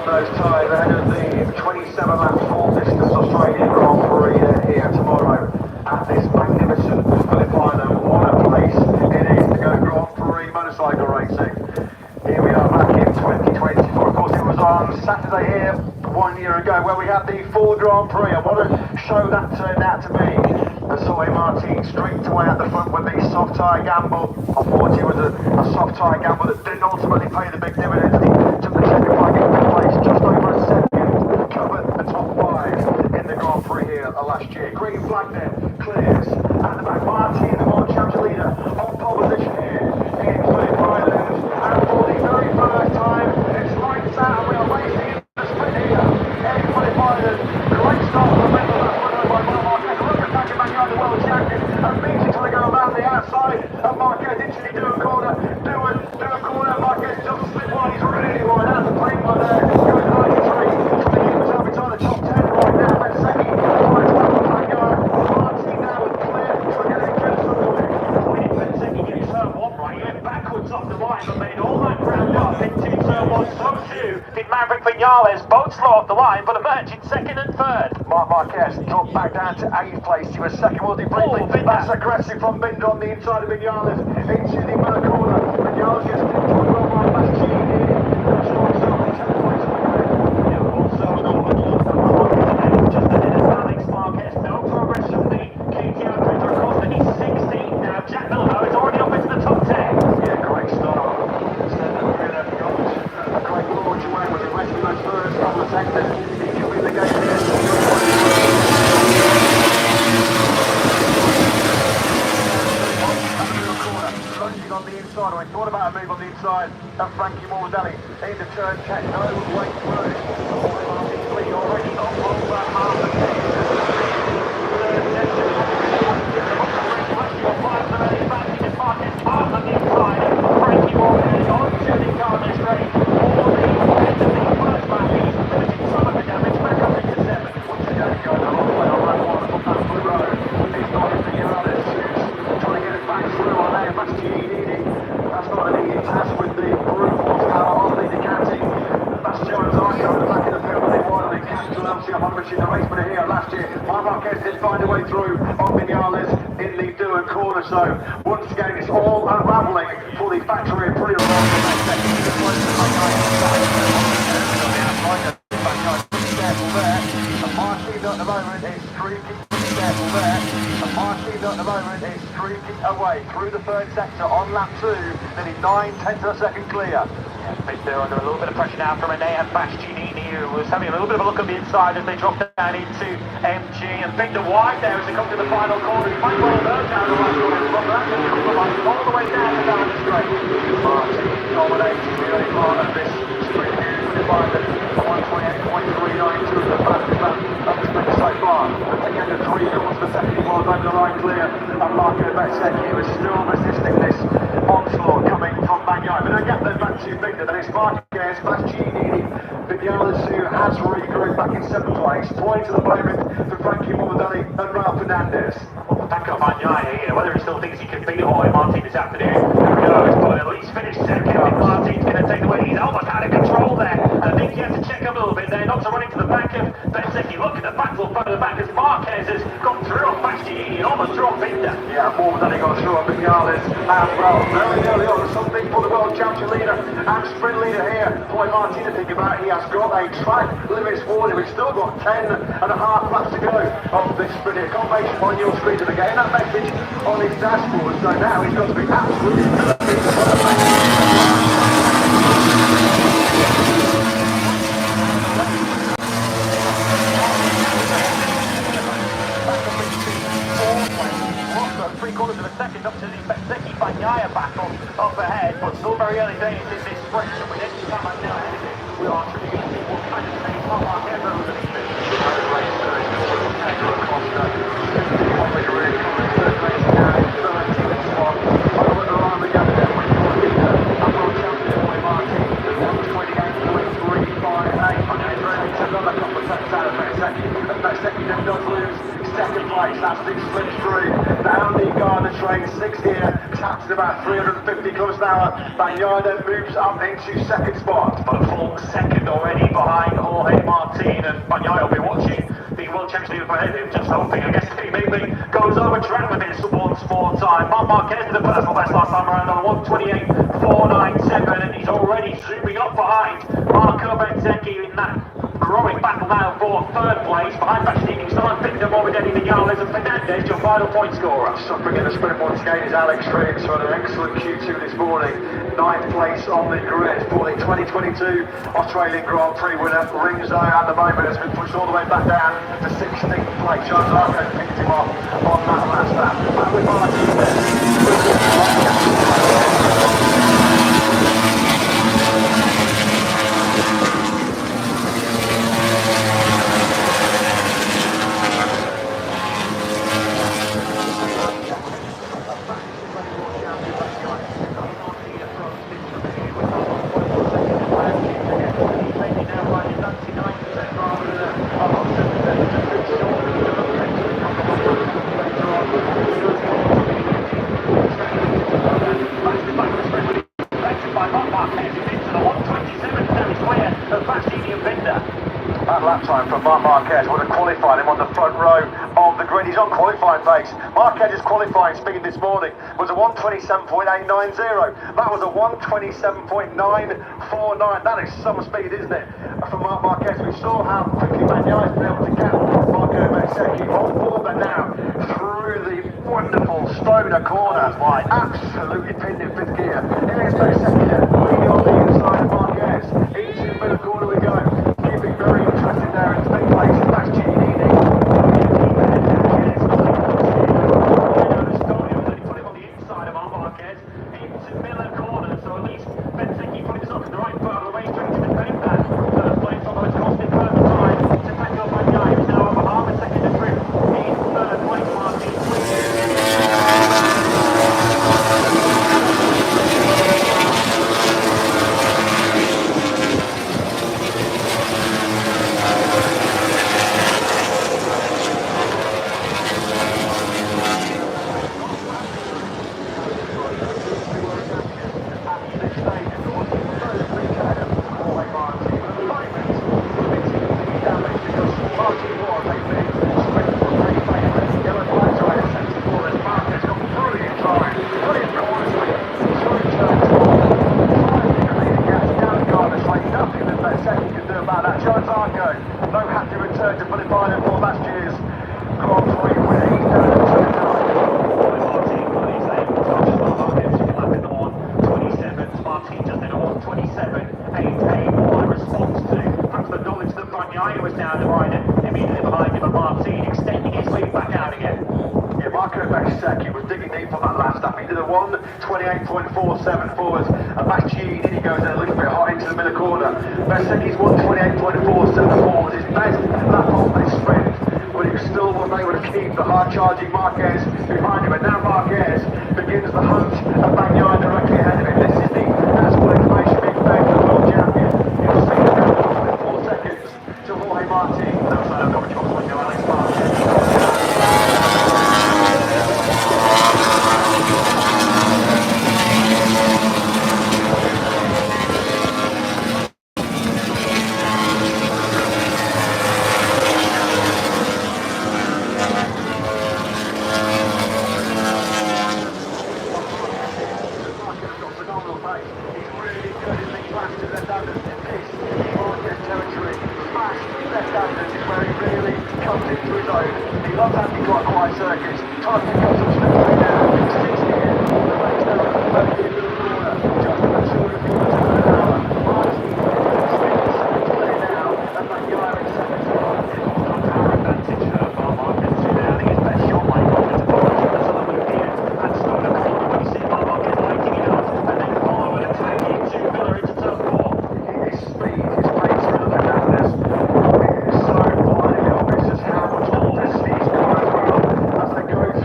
on those tyres ahead of the 27 lap full distance Australian Grand Prix here tomorrow at this magnificent Phillip Island. What a place it is to go Grand Prix motorcycle racing. Here we are back in 2024. Of course, it was on Saturday here 1 year ago where we had the full Grand Prix. And what a show that turned out to be. Soy Martin streaked away at the front with the soft tyre gamble. Unfortunately, it was a soft tyre gamble that didn't ultimately pay the big dividends. He took the second by getting place just over a second, covered the top five in the Grand Prix here last year. Green flag then clears at the back. Martin, the world champion leader, on pole position here in Phillip Island. And for the very first time, it's lights out and we are racing in the sprint here in Phillip Island. Great start for the middle. That's run over by Marquez. Look at Patrick McGuire, the world champion, and Beatty trying to go around the outside. And Marquez instantly do a corner. Do a corner. Marquez just slip wide. He's really wide. That's a plane one there. Going 93. Trying to keep himself inside the top 10 right now. But second, finds Patrick McGuire. Martin now is clear. So getting through the way. Second gets turn one right. He went backwards off the line, but made all that ground up into turn one. So too did Maverick Vinales. Both slow off the line, but emerged in second and third. Marquez dropped back down to 8th place. He was second, was he briefly? That's aggressive from Binder on the inside of Vinales. Into the middle corner. Vinales gets controlled well by Bastian. Strong start in 10th place. Also, just ahead of Alex Marquez. No progress from the KTM Cruiser. Of course, he's 16th now. Jack Miller is already up into the top 10. Yeah, great start. A great launch away with the rest of those first couple of sectors. He could be the game here. On the inside, I thought about a move on the inside of Frankie Mordelli into turn 10. No way through. Already on over half a Frankie Mordelli on to the Carter straight. All the end of the first lap. He's limiting some of the damage back up into 7. Once again, going a long way on that one from that blue road. He's got his Vinales. Trying to get it back through on there. That's not an easy task with the brute horsepower on the Ducati. Bastian Zarco at the back of the field, but they wildly catch Chelsea up on the race, but here last year, Marquez did find a way through on Vinales in the Dillon corner. So once again, it's all unravelling for the factory of Prix. Careful there. And Martin at the moment is streaking. Careful there. And Martin at the moment is streaking away through the third sector on lap 2, nearly 9/10 of a second clear. They're under a little bit of pressure now from Rene and Bastianini, who was having a little bit of a look on the inside as they dropped down into MG, and Victor wide there as they come to the final corner. He might well emerge down the right corner, but that's going to compromise all the way down the straight. Martin dominates the early part of this sprint here. 128.392 the fastest lap of the sprint so far. Again, the 3 course the second was over the right clear, and Marco Bezzecchi was still resisting this onslaught coming from Bagnaia. But again, they're back to Victor, then it's Marquez, Bastianini, Vinales, who has regrouped back in 7th place, pointing to the moment for Frankie Mordelli and Ralph Fernandez. Well, back up Bagnaia here, whether he still thinks he can beat Jorge Martin this afternoon, who knows, but at least finished second. Martin's going to take the lead, he's almost out of control there. I think he has to check up a little bit there, not to run into the back of Bezzecchi. Look at the battle front of the back as Marquez has gone through on Bastianini and almost dropped Binder. Yeah, more than he got through on Vinales as well. Very early on, something for the world champion leader and sprint leader here. Boy, Martin to think about, he has got a track limits warning. We've still got 10.5 laps to go of this sprint here. Confirmation on your screen to the game. That message on his dashboard. So now he's got to be absolutely quarters of a second up to the Bezzecchi-Bagnaia battle up ahead, but still very early days in this sprint, so we didn't come out now. We are truly going to see what kind of thing Marquez over the finish. Second place, that's the sprint through down the Garden train, 6 here, taps at about 350 km/h. Bagnaia then moves up into second spot, but a full second already behind time. Marc Marquez did the personal best last time around on 1:28.497, and he's already zooming up behind Marco Bezzecchi in that growing battle now for third place. Behind Bastianini, still on Victor Morbidelli, Migueles and Fernandez, your final point scorer. Suffering in the sprint once again is Alex Rins, who had an excellent Q2 this morning. 9th place on the grid for the 2022 Australian Grand Prix winner. Rins, though, at the moment has been pushed all the way back down to 16th place. Charles Arco picked him off on that last lap. Back with Martin lap time from Marc Marquez would have qualified him on the front row of the grid. He's on qualifying pace. Marquez's qualifying speed this morning was a 1:27.890. That was a 1:27.949. That is some speed, isn't it, from Marc Marquez? We saw how quickly Bagnaia has been able to get Marco Bezzecchi on board there now through the wonderful Stoner corner. Absolutely pinned in fifth gear. Here's Bezzecchi there, leading on the inside of Marquez. Into the middle corner we go. Keeping very interested there in fifth place. Bastianini. Put him on the inside of Marquez into Miller corner. So at least Bezzecchi put himself in the right part of the racetrack to defend that third place, although it's cost him further time to tackle Bagnaia, who's now over half a second adrift in third place. Martin. Bezzecchi was digging deep for that last lap. He did a 1:28.47 forwards. And Bastianini goes a little bit hot into the middle corner. Bezzecchi's 1:28.47 forwards. His best lap of this sprint. But he still wasn't able to keep the hard-charging Marquez behind him. And now Marquez begins the hunt of Bagnaia directly ahead of him. This is the national information being fed to the world champion. You'll see it now 4 seconds to Jorge Martin. Outside of Dominic Oxford, Alex Martin.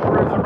Through the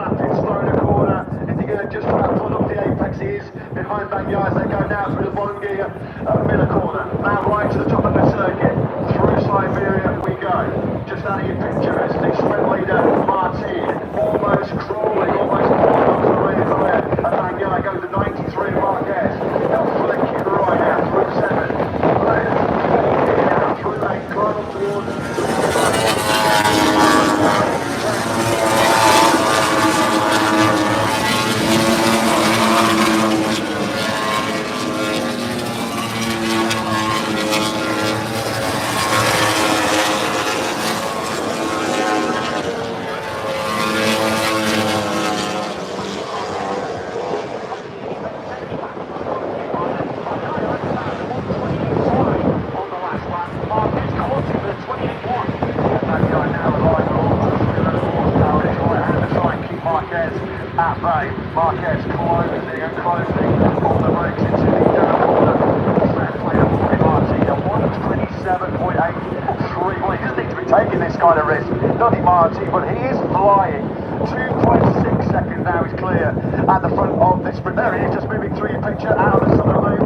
27.83. Well, he doesn't need to be taking this kind of risk, not Martin, but he is flying. 2.6 seconds now, he's clear at the front of this sprint. There he is, just moving through your picture out of the southern loop.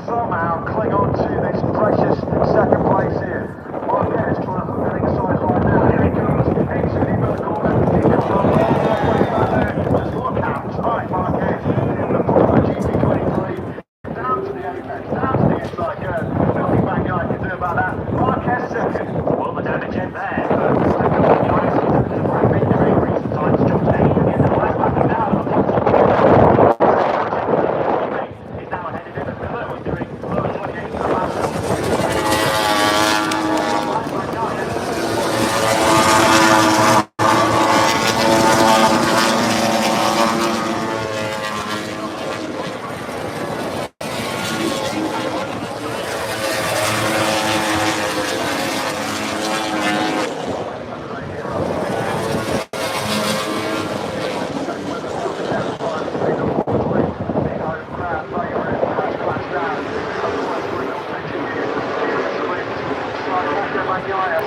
Somehow cling on to this precious second place here. Marquez trying to hook that inside line now. Here he comes into the middle corner. He comes on all the way back there. Just look how tight Marquez in the front of GP23. Down to the apex, down to the inside curve. Nothing Bagnaia can do about that. Marquez second. Well, the damage in there. Recent times jumped 8 in the last lap. Now the he's now ahead of him as Miller was doing lower 28 for the last.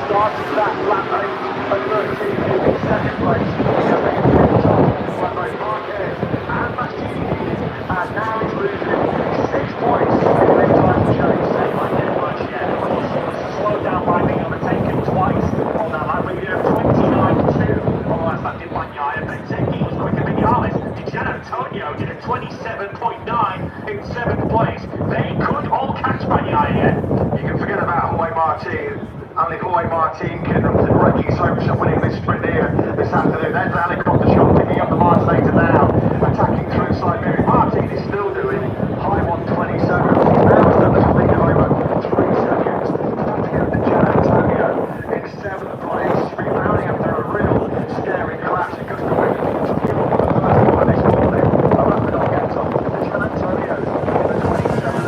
Started that lap 8 at 13 in second place. Marquez and Mastini, and now he's losing 6 points in time to chase. They might get much yet. Slowed down by being overtaken twice on that lap. We did 29.2 on the last lap. Did Bagnaia. Benzeki was quicker than Viñales. Antonio did a 27.9 in 7th place. They could all catch Bagnaia yet. You can forget about Jorge Martin. Only Jorge Martin can wreck his hopes of winning this sprint here this afternoon. There's the helicopter shot picking up the Martinator now, attacking through Siberia. Martin is still doing high 127. Now it's done a lead of over 3 seconds. Trying to get the Gian Antonio in 7th place, rebounding after a real scary crash. It goes to win. This morning, a rapid on gets on. Gian Antonio in the 27th.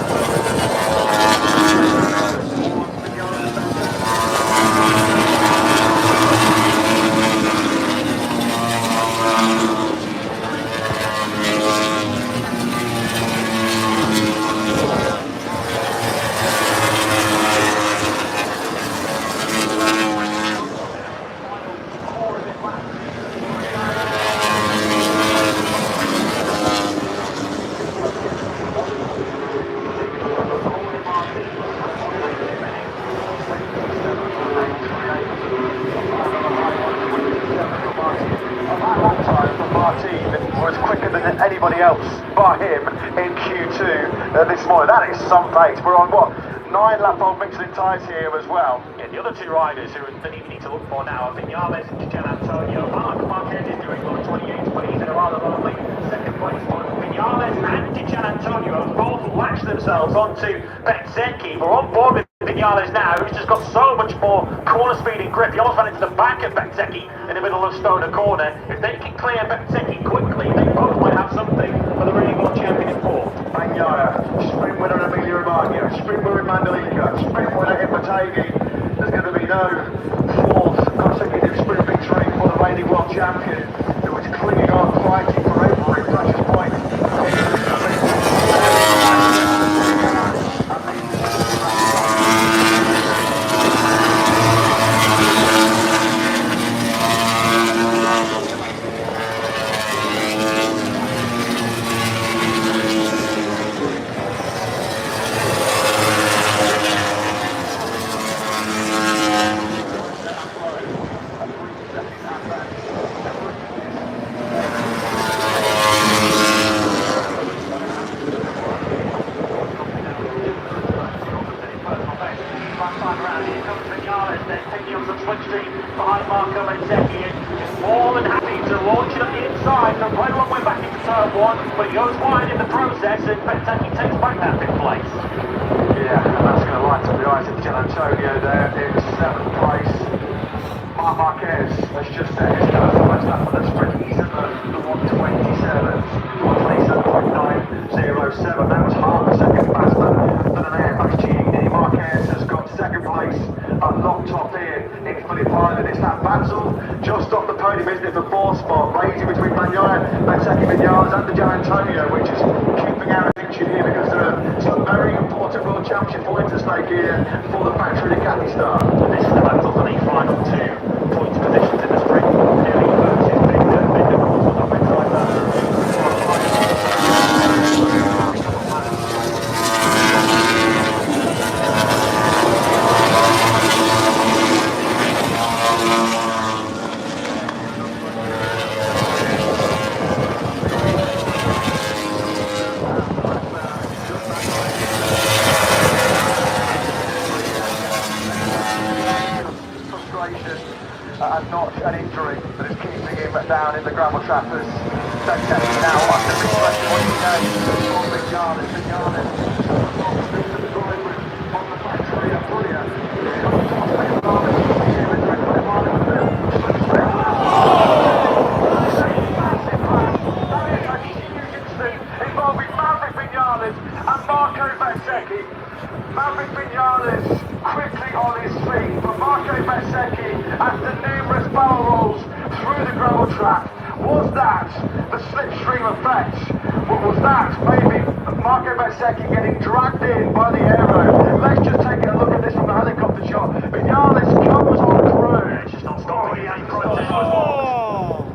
Was quicker than anybody else bar him in Q2 this morning. That is some pace. We're on what? 9 lap-old Michelin tyres here as well. Yeah, the other 2 riders who you need to look for now are Viñales and Gian Antonio. Marquez is doing lower 28, but he's in a rather lonely second place. But Viñales and Gian Antonio both latched themselves onto Benzeki. We're on board with Viñales now, who's just got so much more corner speed and grip. He almost ran into the back of Benzeki in the middle of Stoner Corner. If they can clear Benzeki quickly, they both might have something for the Reading World Championship 4. Bagnaia, sprint winner Emilia Romagna, sprint winner in Mandalika, sprint winner in Batagui. There's going to be no 4th consecutive sprint victory for the Reading World Champion, who is clinging on, fighting for every precious point. Behind Marco Benzeki, is more than happy to launch it at the inside, so quite a long way back into turn 1, but he goes wide in the process, and Benzeki takes back that 5th place. Yeah, and that's going to light up the eyes of Gian Antonio there in 7th place. Marc Marquez has just set his first lap for the sprint. He's in the 127, 127.907. That was half a second faster than an Airbus Gini. Marquez has got 2nd place, locked off here in Phillip. It's that battle just off the podium, isn't it, the 4th spot, racing between Bagnaia, Benzeki, Viñales and the Gian Antonio, which is keeping out of picture here because there are some very important World Championship points at stake here for the factory of Cathy Star. This is the battle for the final 2 point positions in the sprint. Phillip versus Victor. Victor, of course, was up inside and not an injury that is keeping him down in the gravel trappers. So checking now after this question, what he knows on Vignales to the driver on the factory of Prix. Involving Maverick Vignales and Marco Bezzecchi. Maverick Vignales quickly on his feet, but Marco Bezzecchi, after numerous barrel rolls through the gravel trap, was that the slipstream effect? Was that maybe Marco Bezzecchi getting dragged in by the aero? Let's just take a look at this from the helicopter shot. Vignales comes on through. It's just not stopping.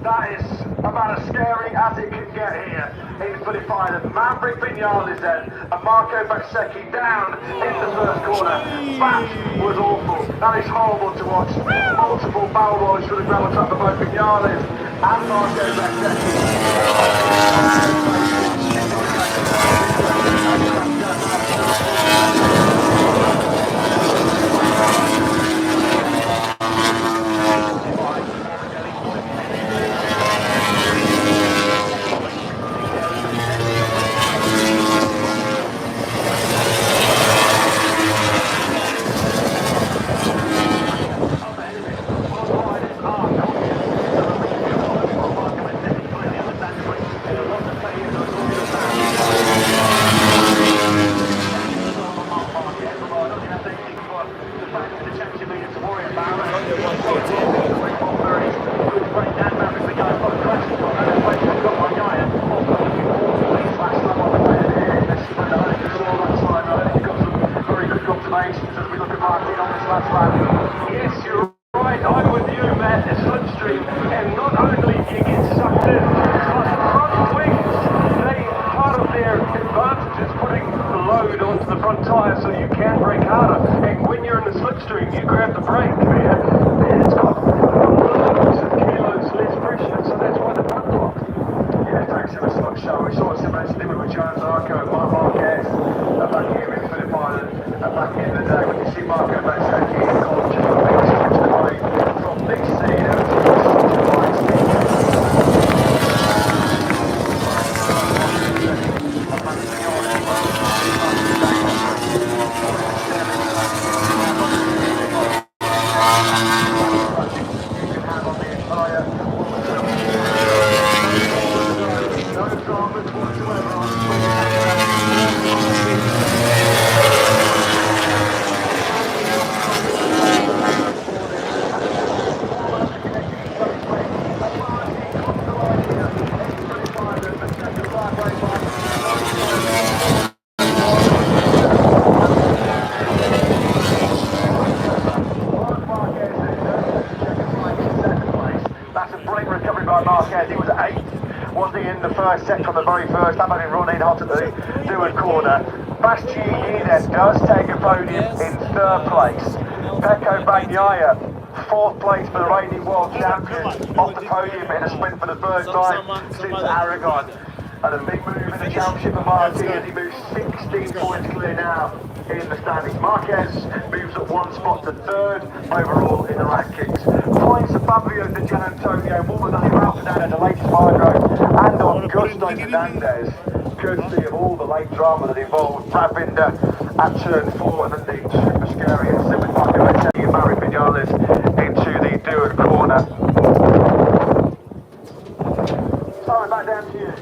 That is about as scary as it can get here in Phillip Island. Maverick Vignales then, and Marco Bezzecchi down in the first corner. That was awful. That is horrible to watch. Multiple barrel rolls through the gravel trap for both Vignales and Marco as we look at Martin on this last lap. Yes, you're right, I'm with you, Matt. The slipstream, and not only do you get sucked in, but front wings, they part of their advantage is putting the load onto the front tyre so you can brake harder. And when you're in the slipstream, you grab the brake, and it's got loads of kilos less pressure, so that's why the front locked. Yeah, thanks for a slow show. We saw a similar thing with Jones Arco and Marquez back here in Phillip Island. Back in the day, when you see Marco Bezzecchi in gold, just a big switch away from big C to Marquez, he was 8th, wasn't he, in the first set from the very first time, having run in hot at the Dewar corner. Bastianini then does take a podium in 3rd place. Pecco Bagnaia, 4th place for the reigning world champion, off the podium in a sprint for the first time since Aragon. And a big move in the championship for Martin as he moves 16 points clear now in the standings. Marquez moves up 1 spot to 3rd overall in the rankings. Points of Fabio Di Gianantonio, more than Ralph Fernandez, the latest hydro, and on Gusto Fernandez, courtesy of all the late drama that involved Brad Binder at turn 4, and then the super scary incident with Marco Bezzecchi and Maverick Vignales into the Dewar corner. Sorry, back down to you.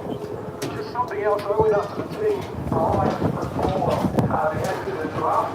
Just something else owing us to the team. Right before the end of the draft.